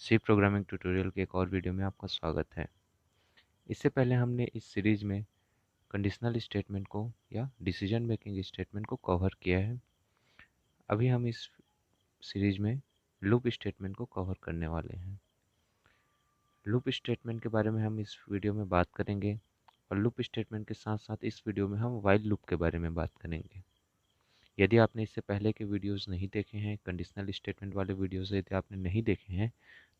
सी programming tutorial के एक और वीडियो में आपका स्वागत है। इससे पहले हमने इस सीरीज में कंडीशनल स्टेटमेंट को या डिसीजन मेकिंग स्टेटमेंट को कवर किया है। अभी हम इस सीरीज में लूप स्टेटमेंट को कवर करने वाले हैं। लूप स्टेटमेंट के बारे में हम इस वीडियो में बात करेंगे और लूप स्टेटमेंट के साथ साथ इस वीडियो में हम व्हाइल लूप के बारे में बात करेंगे। यदि आपने इससे पहले के वीडियोस नहीं देखे हैं, कंडीशनल स्टेटमेंट वाले वीडियोस यदि आपने नहीं देखे हैं,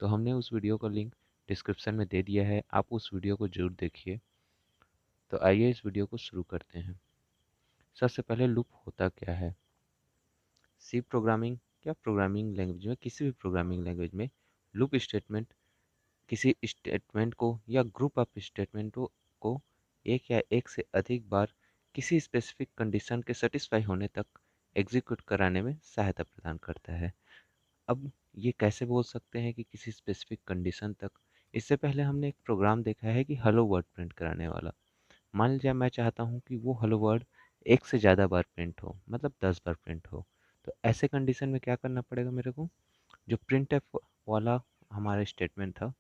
तो हमने उस वीडियो का लिंक डिस्क्रिप्शन में दे दिया है, आप उस वीडियो को जरूर देखिए। तो आइए इस वीडियो को शुरू करते हैं। सबसे पहले लूप होता क्या है। सी प्रोग्रामिंग या प्रोग्रामिंग लैंग्वेज में, किसी भी प्रोग्रामिंग लैंग्वेज में लूप स्टेटमेंट किसी स्टेटमेंट को या ग्रुप ऑफ स्टेटमेंटों को एक या एक से अधिक बार किसी स्पेसिफिक कंडीशन के सेटिस्फाई होने तक एग्जीक्यूट कराने में सहायता प्रदान करता है। अब ये कैसे बोल सकते हैं कि किसी स्पेसिफिक कंडीशन तक। इससे पहले हमने एक प्रोग्राम देखा है कि हेलो वर्ड प्रिंट कराने वाला। मान लीजिए मैं चाहता हूँ कि वो हेलो वर्ड एक से ज़्यादा बार प्रिंट हो, मतलब 10 बार प्रिंट हो। तो ऐसे कंडीशन में क्या करना पड़ेगा मेरे को, जो प्रिंट एफ वाला हमारा स्टेटमेंट था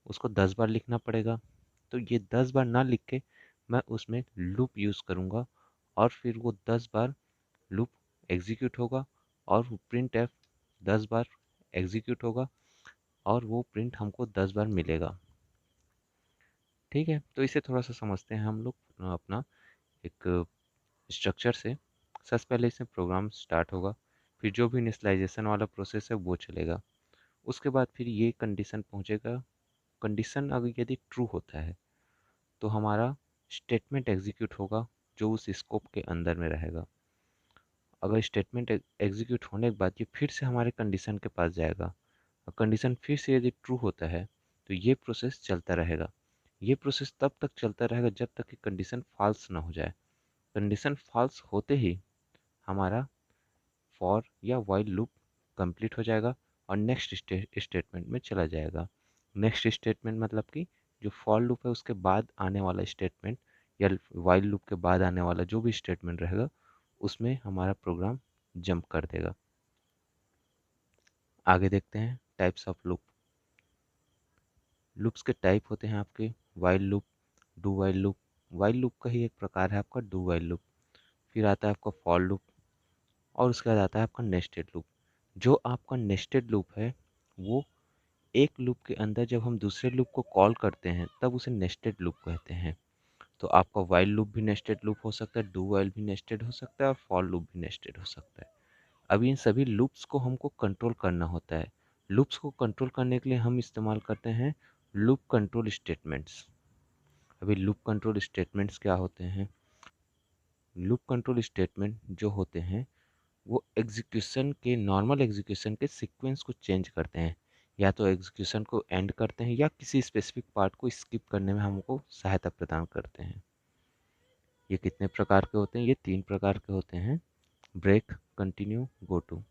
उसको 10 बार लिखना पड़ेगा। तो ये 10 बार ना लिख के मैं उसमें लूप यूज़ करूँगा और फिर वो 10 बार लूप एग्जीक्यूट होगा और वो प्रिंट एफ 10 बार एग्जीक्यूट होगा और वो प्रिंट हमको 10 बार मिलेगा। ठीक है, तो इसे थोड़ा सा समझते हैं हम लोग अपना एक स्ट्रक्चर से। सबसे पहले इसमें प्रोग्राम स्टार्ट होगा, फिर जो भी इनिशियलाइजेशन वाला प्रोसेस है वो चलेगा। उसके बाद फिर ये कंडीशन पहुंचेगा। कंडीशन अगर यदि ट्रू होता है तो हमारा स्टेटमेंट एग्जीक्यूट होगा जो उस स्कोप के अंदर में रहेगा। अगर स्टेटमेंट एग्जीक्यूट होने के बाद ये फिर से हमारे कंडीशन के पास जाएगा और कंडीशन फिर से यदि ट्रू होता है तो ये प्रोसेस चलता रहेगा। ये प्रोसेस तब तक चलता रहेगा जब तक कि कंडीशन फॉल्स ना हो जाए। कंडीशन फॉल्स होते ही हमारा फॉर या वाइल लूप कंप्लीट हो जाएगा और नेक्स्ट स्टेटमेंट में चला जाएगा। नेक्स्ट स्टेटमेंट मतलब कि जो फॉर लूप है उसके बाद आने वाला स्टेटमेंट या वाइल लूप के बाद आने वाला जो भी स्टेटमेंट रहेगा उसमें हमारा प्रोग्राम जंप कर देगा। आगे देखते हैं टाइप्स ऑफ लूप। लूप्स के टाइप होते हैं आपके while loop, do while loop. While loop का ही एक प्रकार है आपका डू वाइल लूप। फिर आता है आपका फॉर लूप और उसके बाद आता है आपका नेस्टेड लूप। जो आपका नेस्टेड लूप है वो एक लूप के अंदर जब हम दूसरे लूप को कॉल करते हैं तब उसे नेस्टेड लूप कहते हैं। तो आपका वाइल लूप भी नेस्टेड लूप हो सकता है, डू वाइल भी नेस्टेड हो सकता है और फॉर लूप भी नेस्टेड हो सकता है। अब इन सभी लूप्स को हमको कंट्रोल करना होता है। लूप्स को कंट्रोल करने के लिए हम इस्तेमाल करते हैं लूप कंट्रोल स्टेटमेंट्स। अभी लूप कंट्रोल स्टेटमेंट्स क्या होते हैं। लूप कंट्रोल स्टेटमेंट जो होते हैं वो एग्जीक्यूशन के, नॉर्मल एग्जीक्यूशन के सीक्वेंस को चेंज करते हैं। या तो एग्जीक्यूशन को एंड करते हैं या किसी स्पेसिफिक पार्ट को स्किप करने में हमको सहायता प्रदान करते हैं। ये कितने प्रकार के होते हैं, ये 3 प्रकार के होते हैं। Break, continue, go to.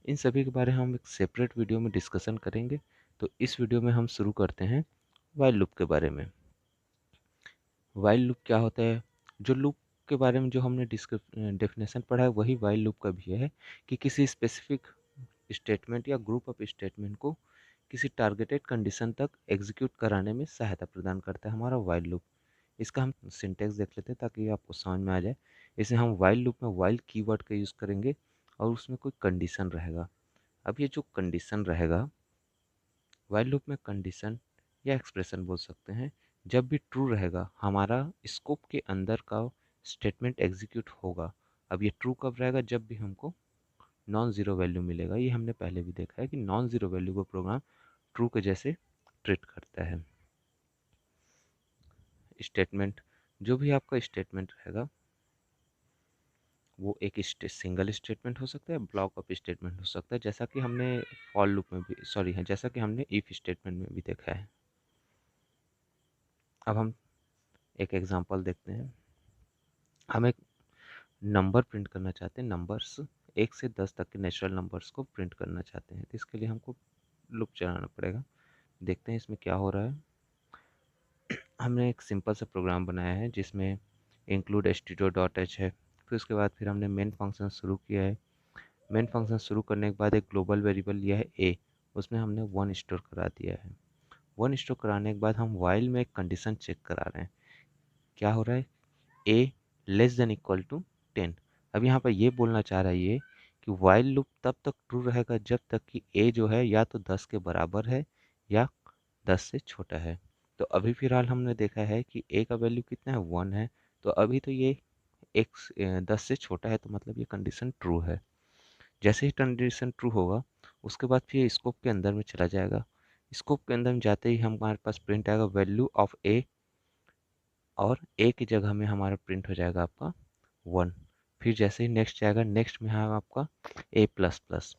इन सभी के बारे में हम एक सेपरेट वीडियो में डिस्कशन करेंगे। तो इस वीडियो में हम शुरू करते हैं वाइल लूप के बारे में। वाइल लूप क्या होता है। जो लूप के बारे में जो हमने डेफिनेशन पढ़ा है वही वाइल लूप का भी है कि किसी स्पेसिफिक स्टेटमेंट या ग्रुप ऑफ स्टेटमेंट को किसी टारगेटेड कंडीशन तक एग्जीक्यूट कराने में सहायता प्रदान करता है हमारा वाइल लूप। इसका हम सिंटेक्स देख लेते हैं ताकि आपको समझ में आ जाए। इसे हम वाइल लूप में वाइल कीवर्ड का यूज़ करेंगे और उसमें कोई कंडीशन रहेगा। अब ये जो कंडीशन रहेगा, वाइल लूप में कंडीशन या एक्सप्रेशन बोल सकते हैं, जब भी ट्रू रहेगा हमारा स्कोप के अंदर का स्टेटमेंट एग्जीक्यूट होगा। अब ये ट्रू कब रहेगा, जब भी हमको नॉन ज़ीरो वैल्यू मिलेगा। ये हमने पहले भी देखा है कि नॉन ज़ीरो वैल्यू को प्रोग्राम ट्रू के जैसे ट्रीट करता है। स्टेटमेंट, जो भी आपका स्टेटमेंट रहेगा वो एक सिंगल स्टेटमेंट हो सकता है, ब्लॉक ऑफ स्टेटमेंट हो सकता है, जैसा कि हमने फॉर लूप में भी, सॉरी है, जैसा कि हमने इफ स्टेटमेंट में भी देखा है। अब हम एक एग्जांपल देखते हैं। हम एक नंबर प्रिंट करना चाहते हैं, नंबर्स 1 से 10 तक के नेचुरल नंबर्स को प्रिंट करना चाहते हैं। तो इसके लिए हमको लूप चलाना पड़ेगा। देखते हैं इसमें क्या हो रहा है। हमने एक सिंपल सा प्रोग्राम बनाया है जिसमें इंक्लूड stdio.h है। फिर उसके बाद हमने मेन फंक्शन शुरू किया है। मेन फंक्शन शुरू करने के बाद एक ग्लोबल वेरिएबल लिया है ए उसमें हमने 1 स्टोर करा दिया है। 1 स्टोर कराने के बाद हम वाइल में एक कंडीशन चेक करा रहे हैं। क्या हो रहा है? ए लेस देन इक्वल टू 10। अब यहाँ पर ये बोलना चाह रहा है ये कि वाइल लूप तब तक ट्रू रहेगा जब तक कि ए जो है या तो 10 के बराबर है या 10 से छोटा है। तो अभी फिलहाल हमने देखा है कि ए का वैल्यू कितना है? 1 है। तो अभी तो ये एक 10 से छोटा है, तो मतलब ये कंडीशन ट्रू है। जैसे ही कंडीशन ट्रू होगा उसके बाद फिर स्कोप के अंदर में चला जाएगा। स्कोप के अंदर में जाते ही हमारे पास प्रिंट आएगा वैल्यू ऑफ ए, और ए की जगह में हमारा प्रिंट हो जाएगा आपका 1। फिर जैसे ही नेक्स्ट जाएगा, नेक्स्ट में है आपका ए प्लस प्लस।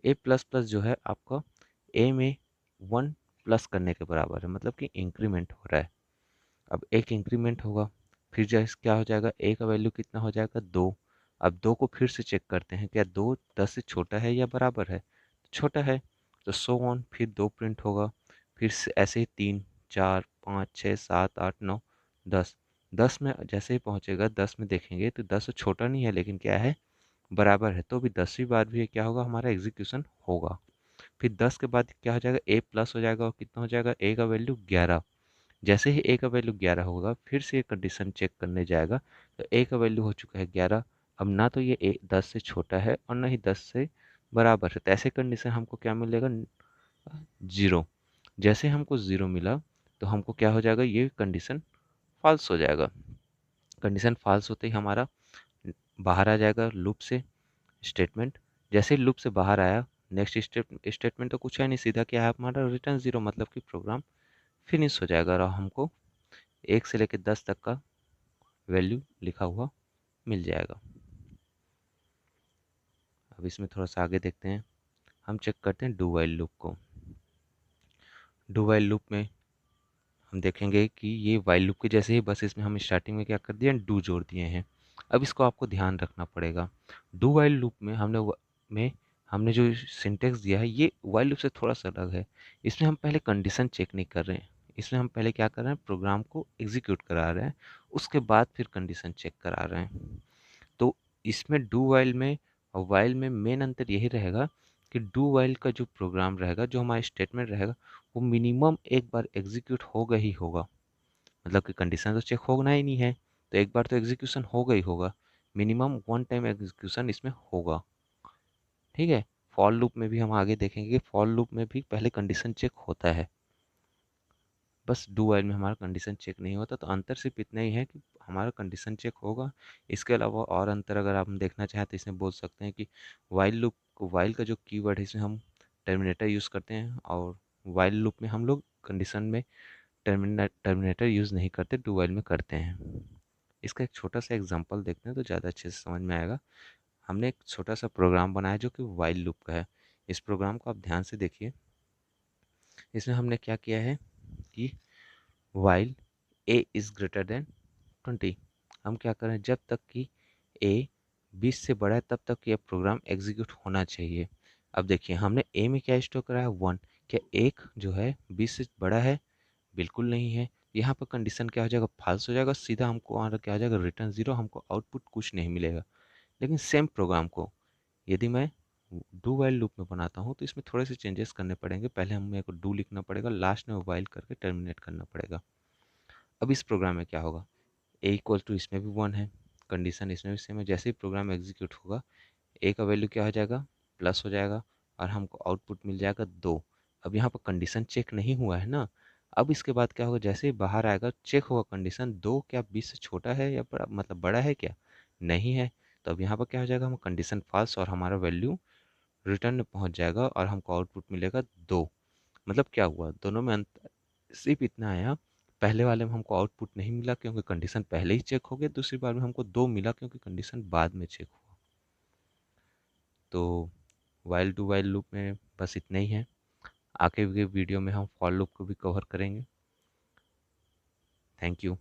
ए प्लस प्लस जो है आपका ए में 1 प्लस करने के बराबर है, मतलब कि इंक्रीमेंट हो रहा है। अब एक इंक्रीमेंट होगा, फिर जैसे क्या हो जाएगा, ए का वैल्यू कितना हो जाएगा? 2। अब 2 को फिर से चेक करते हैं, क्या 2 10 से छोटा है या बराबर है? छोटा है, तो सो ऑन, फिर 2 प्रिंट होगा। फिर से ऐसे ही 3 4 5 6 7 8 9 10। 10 में जैसे ही पहुंचेगा, 10 में देखेंगे तो 10 से छोटा नहीं है, लेकिन क्या है? बराबर है। तो भी 10वीं बार भी क्या होगा? हमारा एग्जीक्यूशन होगा। फिर 10 के बाद क्या हो जाएगा? ए प्लस हो जाएगा, और कितना हो जाएगा? ए का वैल्यू 11। जैसे ही ए का वैल्यू 11 होगा, फिर से ये कंडीशन चेक करने जाएगा, तो ए का वैल्यू हो चुका है 11। अब ना तो ये ए 10 से छोटा है और ना ही 10 से बराबर है, तो ऐसे कंडीशन हमको क्या मिलेगा? 0। जैसे हमको 0 मिला तो हमको क्या हो जाएगा? ये कंडीशन फॉल्स हो जाएगा। कंडीशन फॉल्स होते ही हमारा बाहर आ जाएगा लूप से स्टेटमेंट। जैसे ही लूप से बाहर आया, नेक्स्ट स्टेटमेंट तो कुछ है नहीं, सीधा क्या है हमारा? रिटर्न 0, मतलब कि प्रोग्राम फिनिश हो जाएगा, और हमको 1 से लेकर 10 तक का वैल्यू लिखा हुआ मिल जाएगा। अब इसमें थोड़ा सा आगे देखते हैं। हम चेक करते हैं डू वाइल लूप को। डू वाइल लूप में हम देखेंगे कि ये वाइल लूप के जैसे ही, बस इसमें हम स्टार्टिंग में क्या कर दिए? डू जोड़ दिए हैं। अब इसको आपको ध्यान रखना पड़ेगा। डू वाइल लूप में हमने जो सिंटेक्स दिया है, ये वाइल लूप से थोड़ा सा अलग है। इसमें हम पहले कंडीशन चेक नहीं कर रहे हैं। इसमें हम पहले क्या कर रहे हैं? प्रोग्राम को एग्जीक्यूट करा रहे हैं, उसके बाद फिर कंडीशन चेक करा रहे हैं। तो इसमें डू वाइल में और वाइल में मेन अंतर यही रहेगा कि डू वाइल का जो प्रोग्राम रहेगा, जो हमारा स्टेटमेंट रहेगा, वो मिनिमम एक बार एग्जीक्यूट होगा ही होगा। मतलब कि कंडीशन तो चेक होना ही नहीं है, तो एक बार तो एग्जीक्यूशन होगा ही होगा। मिनिमम 1 टाइम एग्जीक्यूशन इसमें होगा। ठीक है। फॉर लूप में भी हम आगे देखेंगे कि फॉर लूप में भी पहले कंडीशन चेक होता है, बस डू वाइल में हमारा कंडीशन चेक नहीं होता। तो अंतर सिर्फ इतना ही है कि हमारा कंडीशन चेक होगा। इसके अलावा और अंतर अगर आप देखना चाहें तो इसमें बोल सकते हैं कि वाइल लूप को, वाइल का जो कीवर्ड है इसमें हम टर्मिनेटर यूज़ करते हैं, और वाइल लूप में हम लोग कंडीशन में टर्मिनेटर यूज़ नहीं करते, डू वाइल में करते हैं। इसका एक छोटा सा एग्जांपल देखते हैं तो ज़्यादा अच्छे से समझ में आएगा। हमने एक छोटा सा प्रोग्राम बनाया जो कि वाइल लूप का है। इस प्रोग्राम को आप ध्यान से देखिए। इसमें हमने क्या किया है कि while A is greater than 20, हम क्या करें? जब तक कि ए 20 से बड़ा है तब तक यह प्रोग्राम एग्जीक्यूट होना चाहिए। अब देखिए, हमने ए में क्या स्टोर करा है? 1। क्या एक जो है 20 से बड़ा है? बिल्कुल नहीं है। यहाँ पर कंडीशन क्या हो जाएगा? फॉल्स हो जाएगा। सीधा हमको वहाँ क्या हो जाएगा? रिटर्न 0। हमको आउटपुट कुछ नहीं मिलेगा। लेकिन सेम प्रोग्राम को यदि मैं डू वाइल लूप में बनाता हूँ तो इसमें थोड़े से चेंजेस करने पड़ेंगे। पहले हमें को डू लिखना पड़ेगा, लास्ट में वाइल करके टर्मिनेट करना पड़ेगा। अब इस प्रोग्राम में क्या होगा? ए इक्वल टू इसमें भी 1 है, कंडीशन इसमें भी सेम है। जैसे ही प्रोग्राम एग्जीक्यूट होगा, ए का वैल्यू क्या हो जाएगा? प्लस हो जाएगा, और हमको आउटपुट मिल जाएगा 2। अब यहाँ पर कंडीशन चेक नहीं हुआ है ना। अब इसके बाद क्या होगा? जैसे ही बाहर आएगा, चेक होगा कंडीशन 2 क्या 20 से छोटा है या बड़ा, मतलब बड़ा है क्या? नहीं है। तो अब यहाँ पर क्या हो जाएगा? हम कंडीशन फॉल्स, और हमारा वैल्यू रिटर्न में पहुँच जाएगा, और हमको आउटपुट मिलेगा 2। मतलब क्या हुआ? दोनों में अंतर सिर्फ इतना आया, पहले वाले में हमको आउटपुट नहीं मिला क्योंकि कंडीशन पहले ही चेक हो गया, दूसरी बार में हमको 2 मिला क्योंकि कंडीशन बाद में चेक हुआ। तो वाइल टू वाइल लूप में बस इतना ही है। आगे के वीडियो में हम फॉर लूप को भी कवर करेंगे। Thank you.